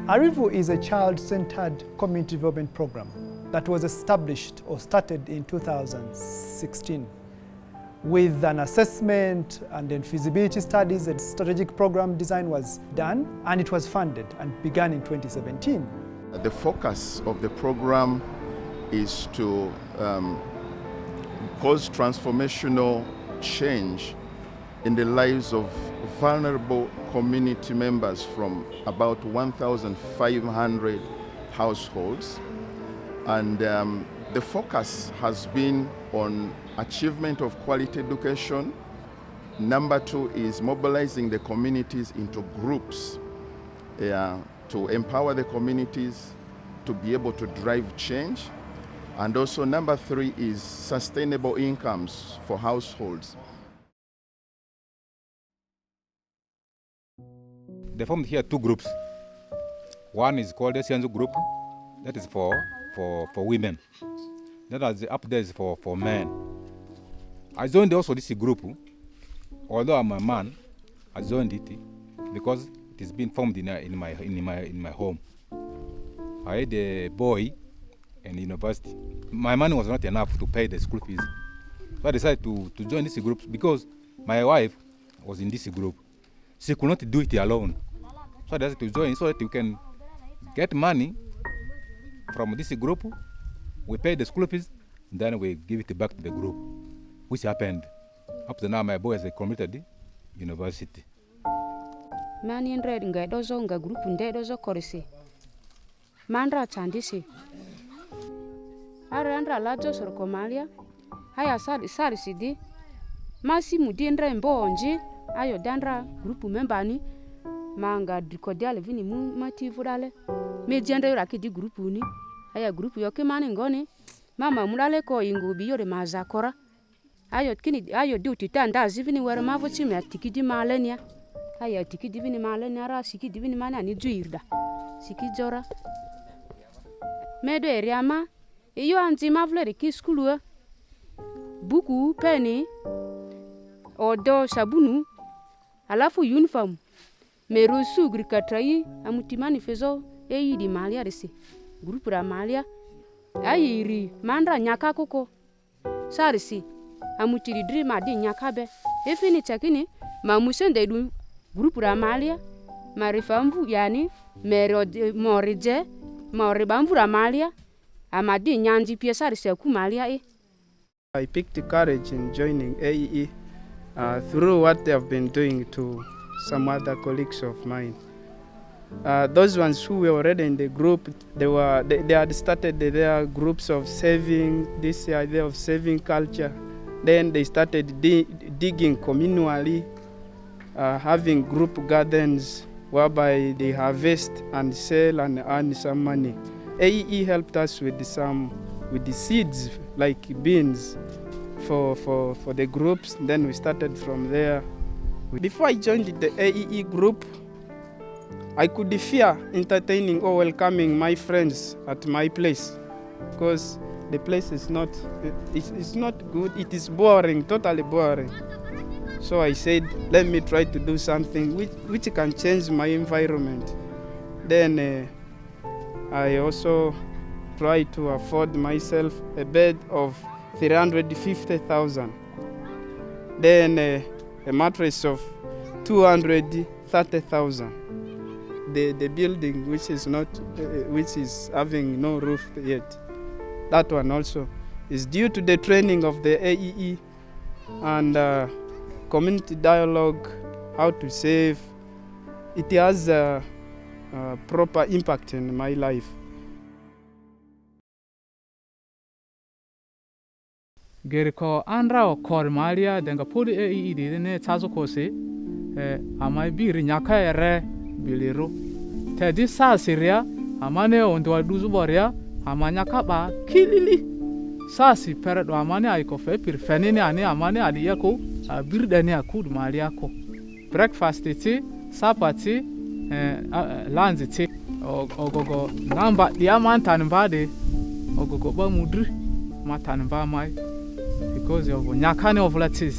Arivu is a child-centered community development program that was established or started in 2016 with an assessment and then feasibility studies and strategic program design was done, and it was funded and began in 2017. The focus of the program is to cause transformational change in the lives of vulnerable community members from about 1,500 households. And the focus has been on achievement of quality education. Number two is mobilizing the communities into groups to empower the communities to be able to drive change. And also number three is sustainable incomes for households. They formed here two groups. One is called the Sianzu group, that is for women. That is up there is for men. I joined also this group, although I'm a man, I joined it because it has been formed in my home. I had a boy in university. My money was not enough to pay the school fees. So I decided to join this group because my wife was in this group. She could not do it alone. So I decided to join so that you can get money from this group. We pay the school fees, then we give it back to the group, which happened. Up to now, my boy has committed university. Mani ndred nga dozo nga group nde dozo korisi. Mandra chandisi. Arandra lajo sorkomalia. Haya sari sidi. Masi mudindra mbonji. Ayo dandra group membani. Manga dikodiale vini mativudale. Mejende yoraki di group uni. Haya group yoke mani ngoni. Mama mulale ko ingubi yore mazakora. Ayo duty tanda zivini were mavuchi me tikidi malenia. Haya tikidi vini malenia ra sikidi vini mana ni juirda. Sikijora. Medo eriama. Iyo anzi mavle ki skulu. Buku peni. Odo sabunu. Alafu uniform. Merusu grikatrai amutimani fezo di malia resi. Grupu ra malia. Ayiri mandra nyaka koko. Sarisi. Amutiri dream adi nyakabe. Efini chakini mamusende du grupu ra malia. Marifambu yani morije moribambu ra malia. Amadi nyanji pia sarisi aku malia I picked the courage in joining AEE through what they have been doing to some other colleagues of mine. Those ones who were already in the group, they had started their groups of saving, this idea of saving culture. Then they started digging communally, having group gardens whereby they harvest and sell and earn some money. AEE helped us with the seeds like beans for the groups. Then we started from there. Before I joined the AEE group, I could fear entertaining or welcoming my friends at my place because the place is not good. It is boring, totally boring. So I said, let me try to do something which can change my environment. Then I also tried to afford myself a bed of 350,000. Then a mattress of 230,000. The building which is having no roof yet. That one also is due to the training of the AEE and community dialogue, how to save. It has a proper impact in my life. Geriko andra o kor malia denga podi AEE di ne tazo kose amai biri nyaka ere biliro tedi sa siria amane ondo aduzu boria amanya kaba kilili sasi peredo amane aiko fe pir fenene ani amane adi yako birdani akud mali yako breakfast ti sapati lunch ti ogogo namba dia mantan bade ogogo ba mudri matan ba mai because of nyakane of latis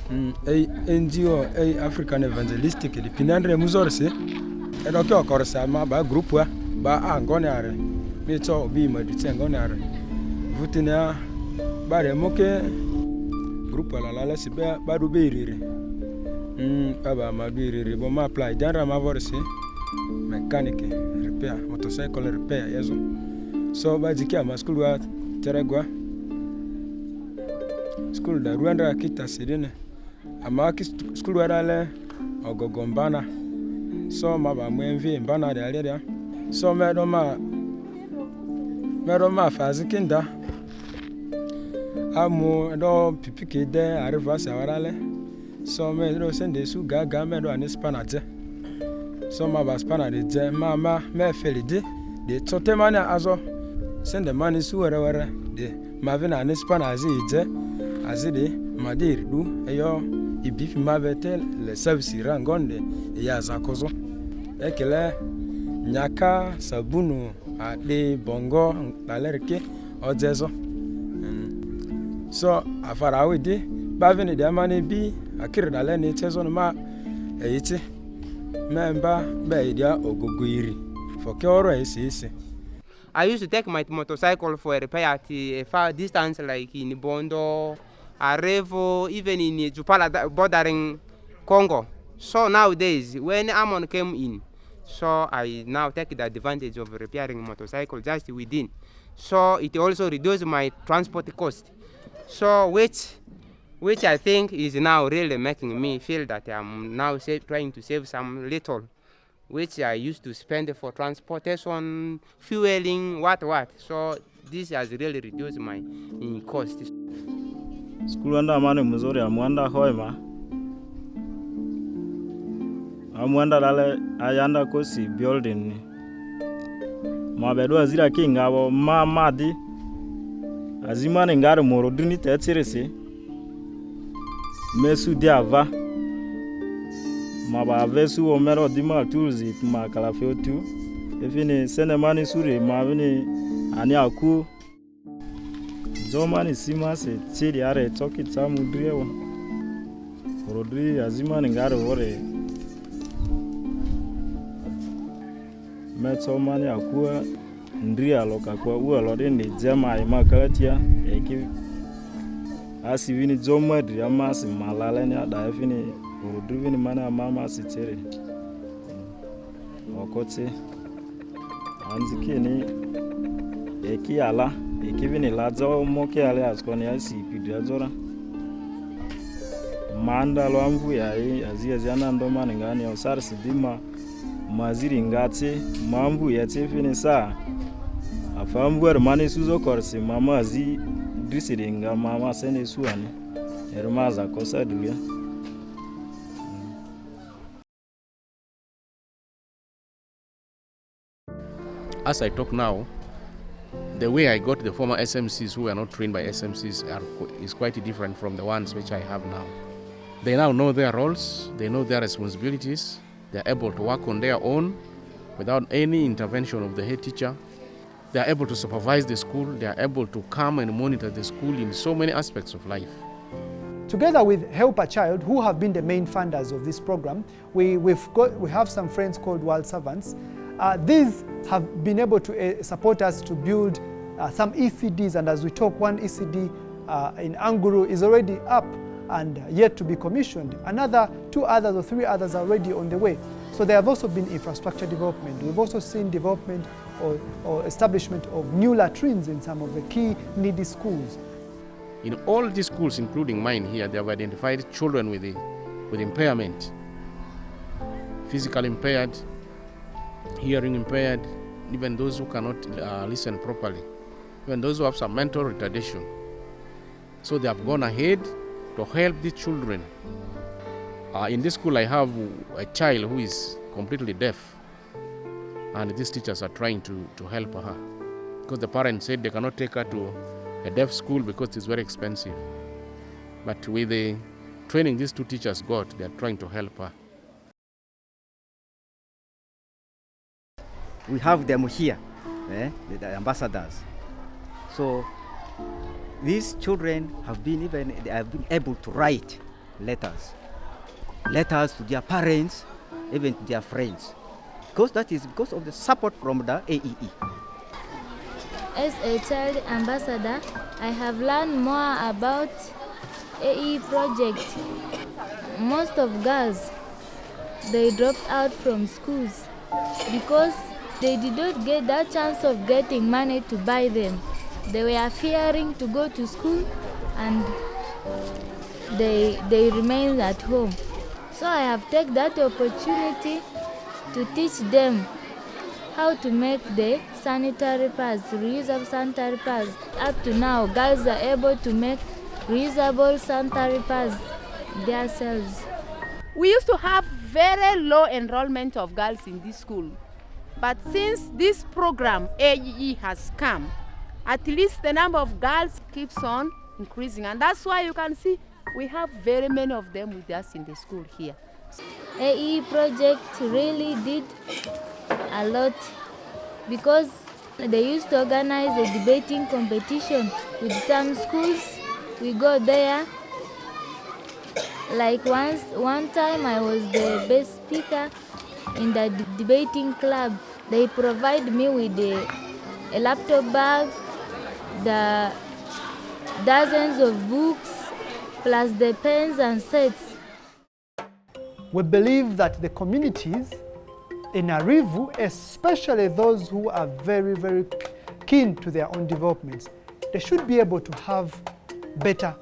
NGO African Evangelistic di pinandre muzorse edo ke okorsa ma ba group wa ba angonare mi to bi ma di tengonare vutina ba re moke group la la se ba do be rire aba ma do rire bo ma apply dara ma vorse mechanic repair motorcycle repair yezo so ba jikia ma school wa teregwa school da Rwanda kita sedene ama school wa dale ogogombana so ma ba mwenvi mbana de ale so medo ma fazikinda amu do pipike de Arivu sawarale so me do sende su gaga me do anispanaje so ma ba spana de je mama me felide de totemana azo sende mani su were de ma vina anispanaje je azide madir du eyo ibifi mabetel le service rangonde ya zakozo ekele nyaka sabunu ade bongo balerke ojezo so afara wede bavini de mani bi akire dale ni tezo ma eyiti memba be dia ogogoiri for ke oro esi. I used to take my motorcycle for a repair at a far distance like in Bondo, Arivu, even in Jupala bordering Congo. So nowadays, when Amon came in, so I now take the advantage of repairing motorcycle just within. So it also reduces my transport cost. So which I think is now really making me feel that I'm now trying to save some little, which I used to spend for transportation, fueling, what. So this has really reduced my cost. School anda mane mzuri amwanda hoima. Amwanda dale ayanda kosi building. Mabedo azira kinga madi. Azimane ngare morodini tetirese. Mesu diava. Maba vesu omero dima tuzi ma kalafeo tu. Efini sene mani suri ma vini ani aku. Zomani sima se tiri are toki tamu driyo. Rodri azimane ngare hore. Meto mani akua ndria loka kwa ua lode ni jema ima kalatia eki asi vini zoma dria masi malala ni ada vini rodri vini mana mama si tere okote anziki ni eki ala eki vini lazo moke ale askoni asi pidra zora manda lo amvu ya azia ndo mani ngani osar sidima maziri ngati mambu yete fini sa afambuer mani suzo korsi mama azi drisiringa mama sene suani ermaza kosa duya. As I talk now, the way I got the former SMCs who were not trained by SMCs is quite different from the ones which I have now. They now know their roles, they know their responsibilities. They are able to work on their own without any intervention of the head teacher. They are able to supervise the school. They are able to come and monitor the school in so many aspects of life. Together with Help a Child, who have been the main funders of this program, we have some friends called World Servants. These have been able to support us to build some ECDs, and as we talk, one ECD in Anguru is already up and yet to be commissioned. Another 2 others or 3 others are already on the way. So there have also been infrastructure development. We've also seen development or establishment of new latrines in some of the key needy schools. In all these schools, including mine here, they have identified children with impairment. Physical impaired, hearing impaired, even those who cannot listen properly, even those who have some mental retardation. So they have gone ahead to help these children. In this school I have a child who is completely deaf, and these teachers are trying to help her because the parents said they cannot take her to a deaf school because it's very expensive. But with the training these 2 teachers got, they are trying to help her. We have them here, the ambassadors. So these children have been able to write letters. Letters to their parents, even to their friends. Because that is because of the support from the AEE. As a child ambassador, I have learned more about AE project. Most of girls, they dropped out from schools because they did not get that chance of getting money to buy them. They were fearing to go to school and they remained at home. So I have taken that opportunity to teach them how to make the sanitary pads, reusable sanitary pads. Up to now, girls are able to make reusable sanitary pads themselves. We used to have very low enrollment of girls in this school. But since this program, AEE, has come, at least the number of girls keeps on increasing. And that's why you can see we have very many of them with us in the school here. AE project really did a lot because they used to organize a debating competition with some schools. We go there. Like one time I was the best speaker in the debating club. They provide me with a laptop bag, the dozens of books, plus the pens and sets. We believe that the communities in Arivu, especially those who are very, very keen to their own developments, they should be able to have better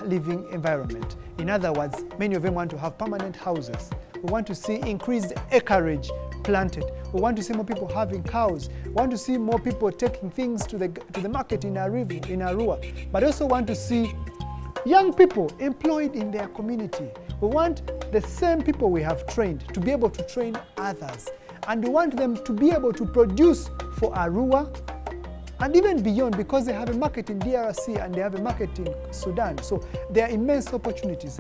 living environment. In other words, many of them want to have permanent houses. We want to see increased acreage planted. We want to see more people having cows. We want to see more people taking things to the market in Arivu, in Arua. But also want to see young people employed in their community. We want the same people we have trained to be able to train others. And we want them to be able to produce for Arua and even beyond, because they have a market in DRC and they have a market in Sudan. So there are immense opportunities.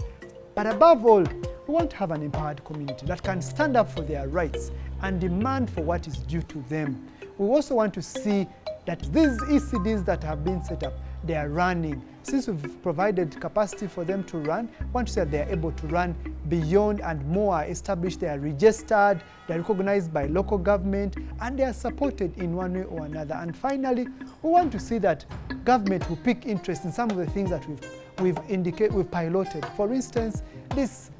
But above all, we want to have an empowered community that can stand up for their rights and demand for what is due to them. We also want to see that these ECDs that have been set up, they are running. Since we've provided capacity for them to run, we want to see that they are able to run beyond and more established. They are registered, they are recognized by local government, and they are supported in one way or another. And finally, we want to see that government will pick interest in some of the things that we've piloted. For instance, this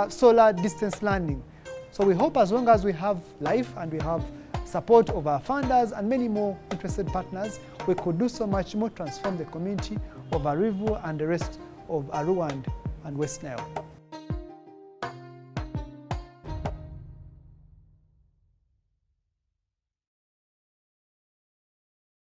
solar distance learning. So we hope as long as we have life and we have support of our funders and many more interested partners, we could do so much more, transform the community of Arivu and the rest of Arua and West Nile.